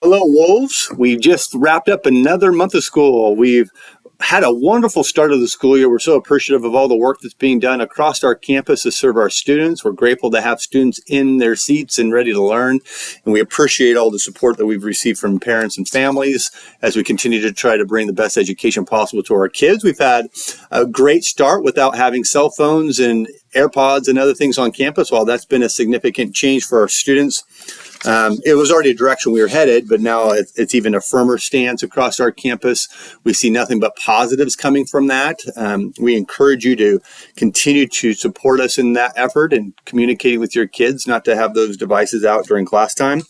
Hello, Wolves. We just wrapped up another month of school. We've had a wonderful start of the school year. We're so appreciative of all the work that's being done across our campus to serve our students. We're grateful to have students in their seats and ready to learn. And we appreciate all the support that we've received from parents and families as we continue to try to bring the best education possible to our kids. We've had a great start without having cell phones and AirPods and other things on campus. While that's been a significant change for our students, it was already a direction we were headed, but now it's even a firmer stance across our campus. We see nothing but positives coming from that. We encourage you to continue to support us in that effort and communicating with your kids, not to have those devices out during class time.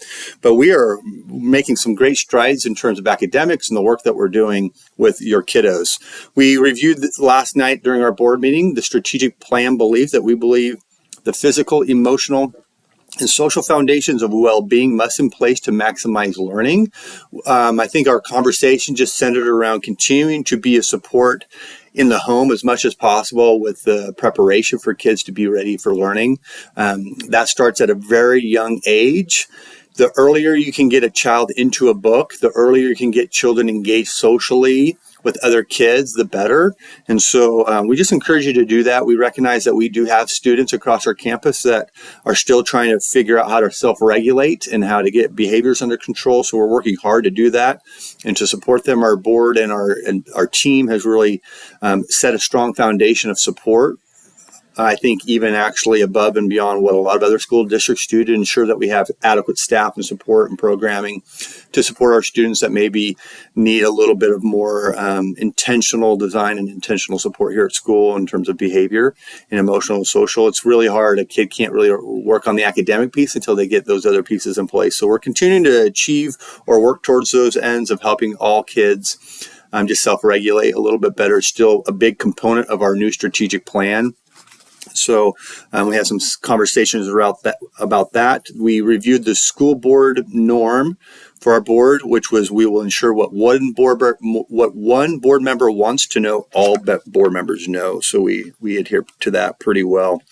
But we are making some great strides in terms of academics and the work that we're doing with your kiddos. We reviewed last night during our board meeting the strategic plan belief that we believe the physical, emotional, and social foundations of well-being must in place to maximize learning. I think our conversation just centered around continuing to be a support in the home as much as possible with the preparation for kids to be ready for learning. That starts at a very young age. The earlier you can get a child into a book, the earlier you can get children engaged socially with other kids, the better. And so we just encourage you to do that. We recognize that we do have students across our campus that are still trying to figure out how to self-regulate and how to get behaviors under control. So we're working hard to do that and to support them. Our board and our team has really set a strong foundation of support. I think even actually above and beyond what a lot of other school districts do to ensure that we have adequate staff and support and programming to support our students that maybe need a little bit of more intentional design and intentional support here at school in terms of behavior and emotional and social. It's really hard. A kid can't really work on the academic piece until they get those other pieces in place. So we're continuing to achieve or work towards those ends of helping all kids just self-regulate a little bit better. It's still a big component of our new strategic plan. So we had some conversations about that. We reviewed the school board norm for our board, which was we will ensure what one board member wants to know, all board members know. So we adhere to that pretty well.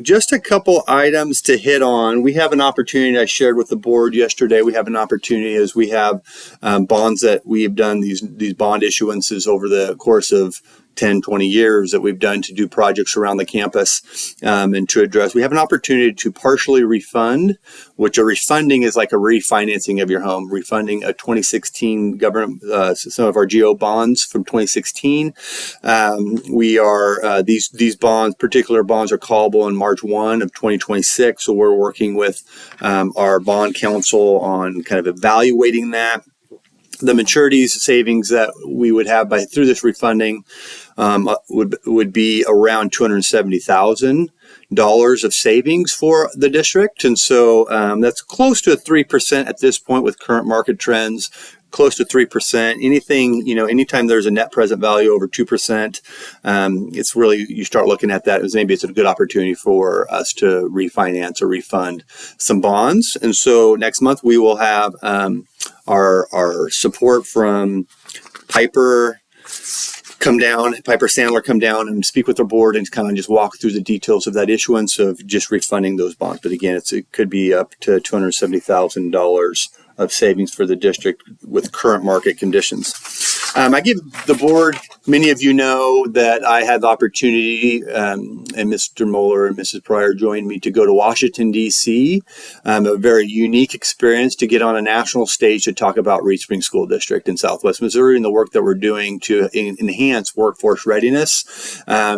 Just a couple items to hit on. We have an opportunity I shared with the board yesterday. We have an opportunity as we have bonds that we have done, these bond issuances over the course of 10, 20 years that we've done to do projects around the campus and to address. We have an opportunity to partially refund, which a refunding is like a refinancing of your home, refunding a 2016 government, some of our GO bonds from 2016. These bonds, particular bonds are callable in March 1 of 2026. So we're working with our bond counsel on kind of evaluating that. The maturities savings that we would have through this refunding would be around $270,000 of savings for the district, and so that's close to 3% at this point with current market trends. Close to 3%. Anytime there's a net present value over 2%, it's really, you start looking at that as maybe it's a good opportunity for us to refinance or refund some bonds. And so next month we will have our support from Piper Sandler come down and speak with the board and kind of just walk through the details of that issuance of just refunding those bonds. But again, it could be up to $270,000 of savings for the district with current market conditions. I give the board, many of you know that I had the opportunity, and Mr. Moeller and Mrs. Pryor joined me to go to Washington, D.C., a very unique experience to get on a national stage to talk about Reed Spring School District in Southwest Missouri and the work that we're doing to enhance workforce readiness. I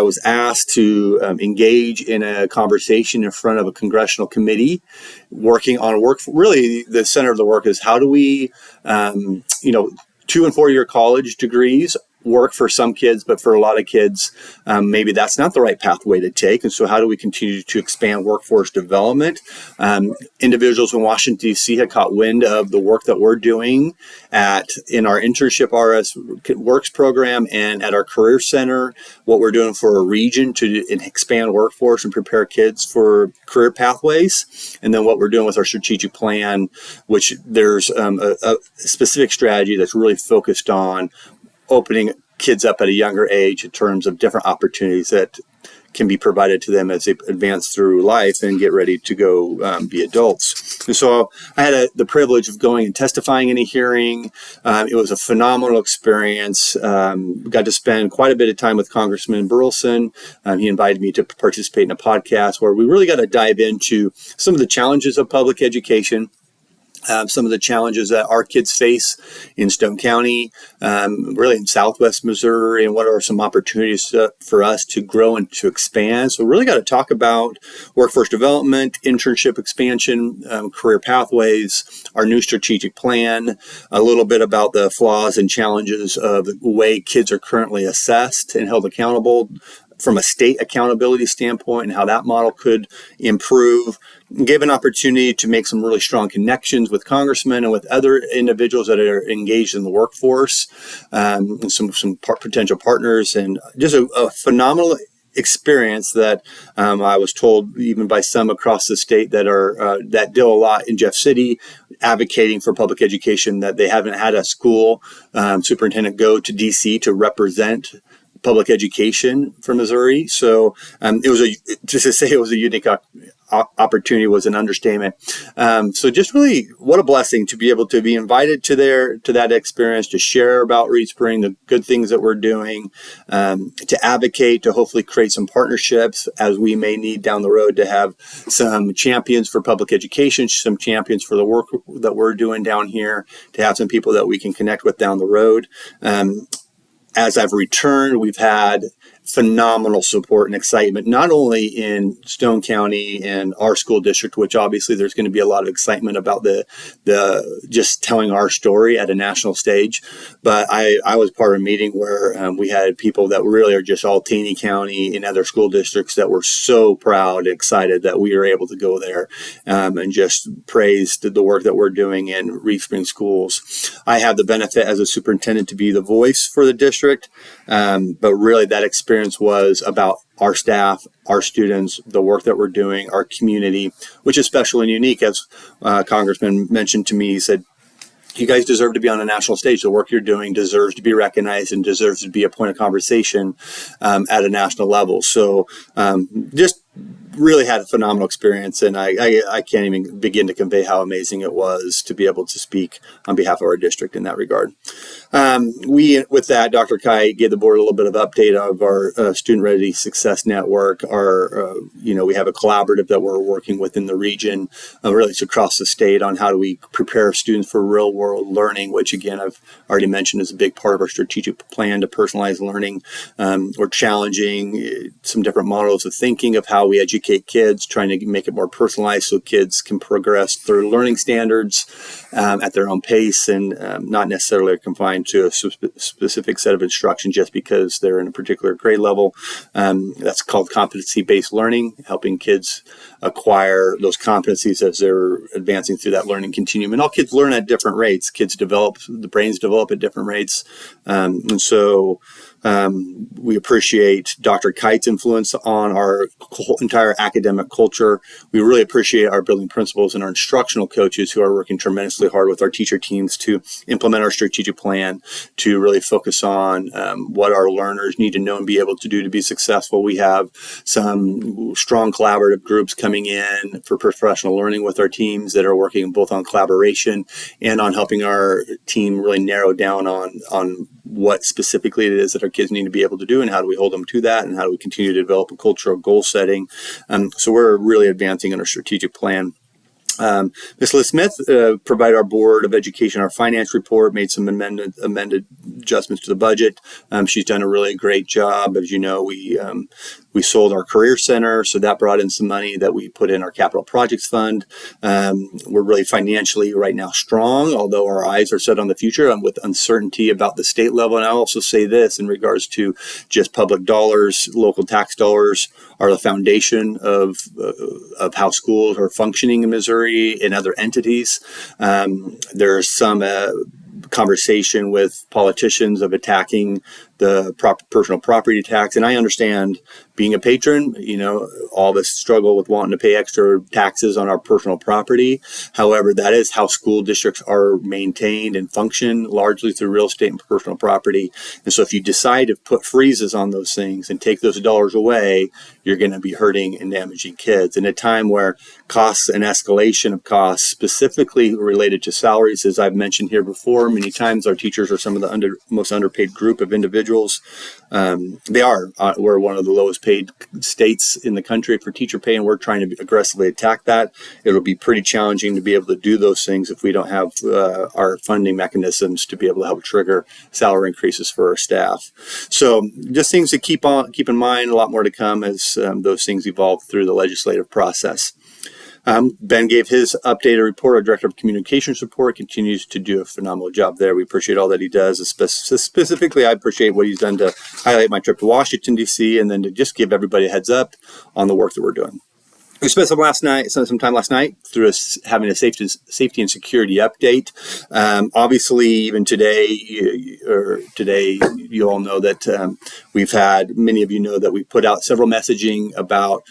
was asked to engage in a conversation in front of a congressional committee working on work. Really, the center of the work is how do we, 2 and 4 year college degrees work for some kids, but for a lot of kids, maybe that's not the right pathway to take. And so how do we continue to expand workforce development? Individuals in Washington, D.C. had caught wind of the work that we're doing in our internship RS Works program and at our Career Center, what we're doing for a region to expand workforce and prepare kids for career pathways. And then what we're doing with our strategic plan, which there's a specific strategy that's really focused on opening kids up at a younger age in terms of different opportunities that can be provided to them as they advance through life and get ready to go be adults. And so I had the privilege of going and testifying in a hearing. It was a phenomenal experience. Got to spend quite a bit of time with Congressman Burleson. He invited me to participate in a podcast where we really got to dive into some of the challenges of public education. Some of the challenges that our kids face in Stone County, really in Southwest Missouri, and what are some opportunities for us to grow and to expand. So we really got to talk about workforce development, internship expansion, career pathways, our new strategic plan, a little bit about the flaws and challenges of the way kids are currently assessed and held accountable from a state accountability standpoint, and how that model could improve. Gave an opportunity to make some really strong connections with congressmen and with other individuals that are engaged in the workforce, and some potential partners, and just a phenomenal experience that I was told even by some across the state that do a lot in Jeff City, advocating for public education, that they haven't had a school superintendent go to DC to represent public education for Missouri. So just to say it was a unique opportunity was an understatement. So just really, what a blessing to be able to be invited to that experience, to share about Reed Spring, the good things that we're doing, to advocate, to hopefully create some partnerships as we may need down the road, to have some champions for public education, some champions for the work that we're doing down here, to have some people that we can connect with down the road. As I've returned, we've had phenomenal support and excitement, not only in Stone County and our school district, which obviously there's going to be a lot of excitement about the just telling our story at a national stage. But I was part of a meeting where we had people that really are just all Taney County and other school districts that were so proud and excited that we were able to go there and just praised the work that we're doing in Reed Spring schools. I have the benefit as a superintendent to be the voice for the district, but really that experience was about our staff, our students, the work that we're doing, our community, which is special and unique. As Congressman mentioned to me, he said, you guys deserve to be on a national stage. The work you're doing deserves to be recognized and deserves to be a point of conversation at a national level. So just really had a phenomenal experience, and I can't even begin to convey how amazing it was to be able to speak on behalf of our district in that regard. With that, Dr. Kai gave the board a little bit of update of our Student Ready Success Network. We have a collaborative that we're working with in the region, really it's across the state, on how do we prepare students for real world learning, which again, I've already mentioned is a big part of our strategic plan to personalize learning. We're challenging some different models of thinking of how we educate kids, trying to make it more personalized so kids can progress through learning standards at their own pace, and not necessarily confined to a specific set of instruction just because they're in a particular grade level. That's called competency-based learning, helping kids acquire those competencies as they're advancing through that learning continuum. And all kids learn at different rates. The brains develop at different rates. And so we appreciate Dr. Kite's influence on our entire academic culture. We really appreciate our building principals and our instructional coaches who are working tremendously hard with our teacher teams to implement our strategic plan, to really focus on what our learners need to know and be able to do to be successful. We have some strong collaborative groups coming in for professional learning with our teams that are working both on collaboration and on helping our team really narrow down on what specifically it is that our kids need to be able to do, and how do we hold them to that, and how do we continue to develop a culture of goal setting. So we're really advancing in our strategic plan. Ms. Liz Smith provided our Board of Education our finance report, made some amended adjustments to the budget. She's done a really great job. As you know, we sold our Career Center, so that brought in some money that we put in our Capital Projects Fund. We're really financially right now strong, although our eyes are set on the future with uncertainty about the state level. And I'll also say this in regards to just public dollars, local tax dollars are the foundation of how schools are functioning in Missouri and other entities. There's some conversation with politicians of attacking the proper personal property tax. And I understand being a patron, all this struggle with wanting to pay extra taxes on our personal property. However, that is how school districts are maintained and function, largely through real estate and personal property. And so if you decide to put freezes on those things and take those dollars away, you're going to be hurting and damaging kids. In a time where costs and escalation of costs, specifically related to salaries, as I've mentioned here before, many times our teachers are some of the most underpaid group of individuals. We're one of the lowest paid states in the country for teacher pay, and we're trying to aggressively attack that. It'll be pretty challenging to be able to do those things if we don't have our funding mechanisms to be able to help trigger salary increases for our staff. So just things to keep in mind. A lot more to come as those things evolve through the legislative process. Ben gave his updated report. Our Director of Communications report continues to do a phenomenal job there. We appreciate all that he does. Specifically, I appreciate what he's done to highlight my trip to Washington, D.C., and then to just give everybody a heads up on the work that we're doing. We spent some time last night through having a safety and security update. Obviously, even today, you all know that many of you know that we put out several messaging about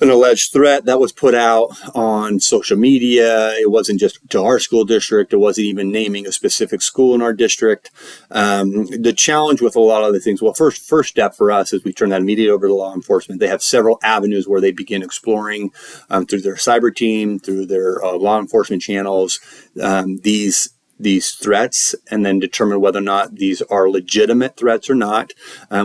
an alleged threat that was put out on social media. It wasn't just to our school district. It wasn't even naming a specific school in our district. The challenge with a lot of the things, well, first step for us is we turn that immediately over to law enforcement. They have several avenues where they begin exploring through their cyber team, through their law enforcement channels, these threats, and then determine whether or not these are legitimate threats or not.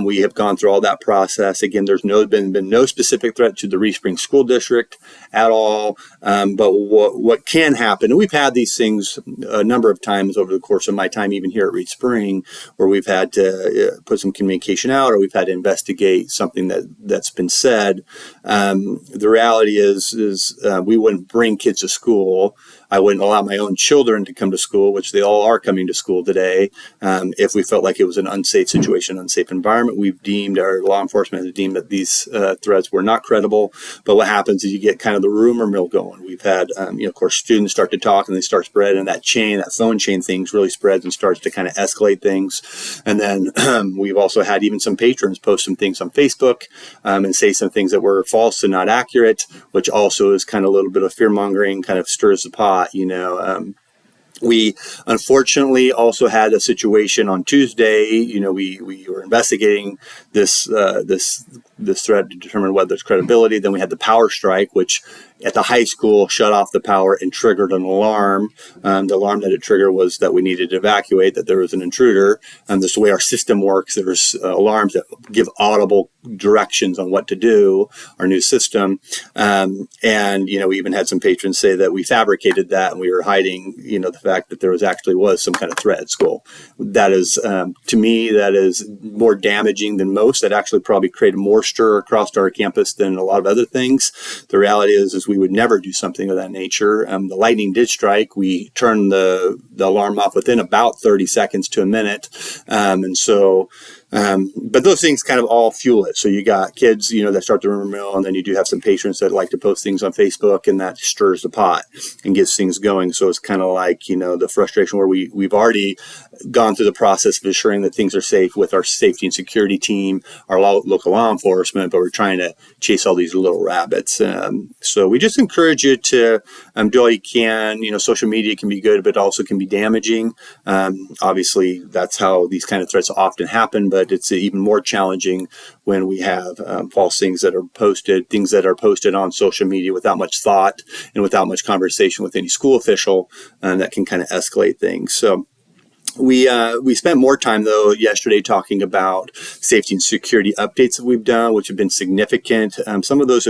We have gone through all that process. Again, there's been no specific threat to the Reed Springs School District at all. But what can happen, and we've had these things a number of times over the course of my time, even here at Reed Spring, where we've had to put some communication out, or we've had to investigate something that's been said. The reality is we wouldn't bring kids to school. I wouldn't allow my own children to come to school, which they all are coming to school today, if we felt like it was an unsafe situation, unsafe environment. Our law enforcement has deemed that these threats were not credible. But what happens is you get kind of the rumor mill going. We've had, of course, students start to talk and they start spreading, and that phone chain things really spreads and starts to kind of escalate things. And then we've also had even some patrons post some things on Facebook and say some things that were false and not accurate, which also is kind of a little bit of fear mongering, kind of stirs the pot. We unfortunately also had a situation on Tuesday. We were investigating this threat to determine whether it's credibility. Then we had the power strike, which at the high school shut off the power and triggered an alarm. The alarm that it triggered was that we needed to evacuate, that there was an intruder. This is the way our system works. There's alarms that give audible directions on what to do, our new system. We even had some patrons say that we fabricated that and we were hiding, the fact that there was some kind of threat at school. That is, to me, that is more damaging than most. That actually probably created more stir across our campus than a lot of other things. The reality is we would never do something of that nature. The lightning did strike. We turned the alarm off within about 30 seconds to a minute. But those things kind of all fuel it. So you got kids, that start the rumor mill, and then you do have some patrons that like to post things on Facebook, and that stirs the pot and gets things going. So it's kind of like, the frustration where we've already gone through the process of ensuring that things are safe with our safety and security team, our local law enforcement, but we're trying to chase all these little rabbits. So we just encourage you to do all you can. Social media can be good, but also can be damaging. Obviously, that's how these kind of threats often happen, but it's even more challenging when we have false things that are posted on social media without much thought and without much conversation with any school official, that can kind of escalate things. So we spent more time, though, yesterday talking about safety and security updates that we've done, which have been significant. Some of those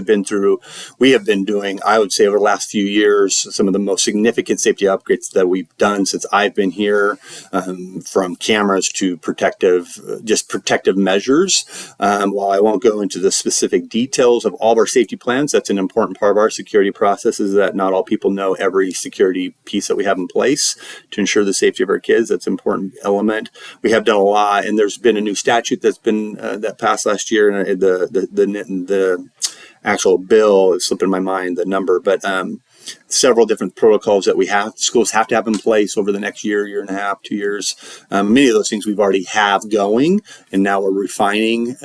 we have been doing, I would say, over the last few years, some of the most significant safety upgrades that we've done since I've been here, from cameras to protective measures. While I won't go into the specific details of all of our safety plans, that's an important part of our security process, is that not all people know every security piece that we have in place to ensure the safety of our kids. That's an important element. We have done a lot, and there's been a new statute that's been that passed last year, and the actual bill is slipping my mind, the number, but several different protocols that schools have to have in place over the next year and a half, 2 years. Many of those things we've already have going, and now we're refining.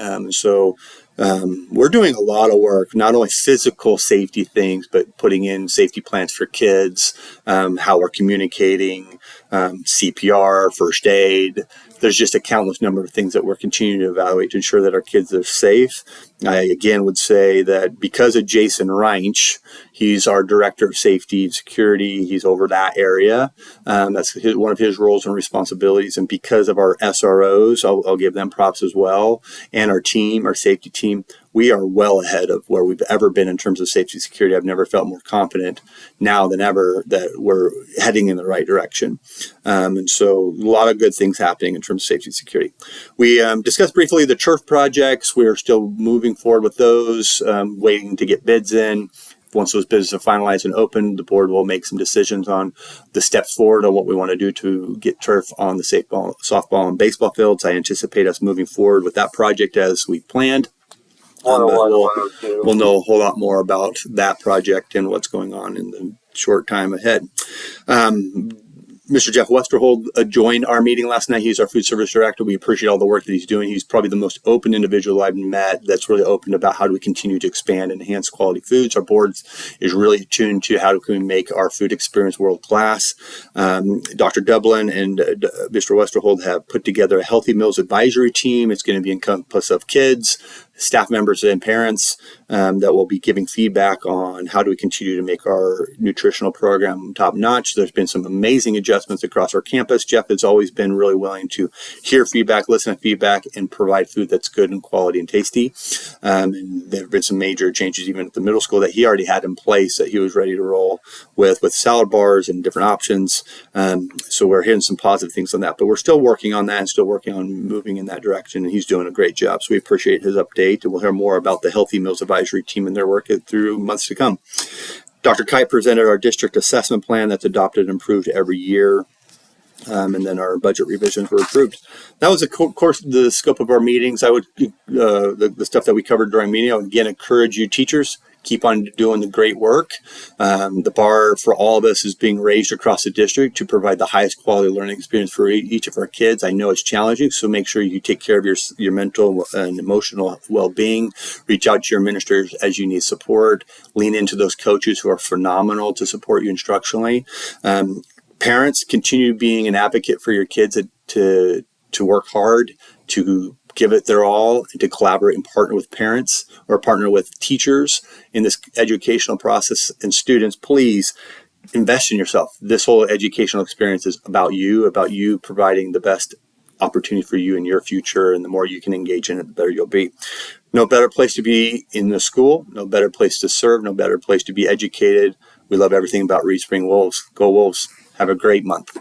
We're doing a lot of work, not only physical safety things, but putting in safety plans for kids, how we're communicating, CPR, first aid. There's just a countless number of things that we're continuing to evaluate to ensure that our kids are safe. I again would say that because of Jason Reinsch, he's our director of safety and security. He's over that area. That's one of his roles and responsibilities. And because of our SROs, I'll give them props as well. And our team, our safety team, we are well ahead of where we've ever been in terms of safety and security. I've never felt more confident now than ever that we're heading in the right direction. And so a lot of good things happening in terms of safety and security. We discussed briefly the turf projects. We're still moving forward with those, waiting to get bids in. Once those bids are finalized and open, the board will make some decisions on the steps forward on what we want to do to get turf on the softball and baseball fields. I anticipate us moving forward with that project as we planned. We'll know a whole lot more about that project and what's going on in the short time ahead. Mr. Jeff Westerhold joined our meeting last night. He's our food service director. We appreciate all the work that he's doing. He's probably the most open individual I've met that's really open about how do we continue to expand and enhance quality foods. Our board is really attuned to how can we make our food experience world class. Dr. Dublin and Mr. Westerhold have put together a Healthy Meals Advisory Team. It's going to be encompassed of kids, staff members, and parents that will be giving feedback on how do we continue to make our nutritional program top notch. There's been some amazing adjustments across our campus. Jeff has always been really willing to hear feedback, listen to feedback, and provide food that's good and quality and tasty. And there have been some major changes even at the middle school that he already had in place that he was ready to roll with salad bars and different options. So we're hearing some positive things on that, but we're still working on that and still working on moving in that direction. And he's doing a great job. So we appreciate his update. And we'll hear more about the Healthy Meals Advisory Team and their work through months to come. Dr. Kite presented our district assessment plan that's adopted and improved every year. And then our budget revisions were approved. That was, of course, the scope of our meetings. I would the stuff that we covered during meeting. I would again encourage you, teachers, keep on doing the great work. The bar for all of us is being raised across the district to provide the highest quality learning experience for each of our kids. I know it's challenging, so make sure you take care of your mental and emotional well-being. Reach out to your ministers as you need support. Lean into those coaches who are phenomenal to support you instructionally. Parents, continue being an advocate for your kids to work hard, to give it their all, and to collaborate and partner with parents or partner with teachers in this educational process. And students, please invest in yourself. This whole educational experience is about you providing the best opportunity for you in your future. And the more you can engage in it, the better you'll be. No better place to be in the school, no better place to serve, no better place to be educated. We love everything about Reed Spring Wolves. Go Wolves. Have a great month.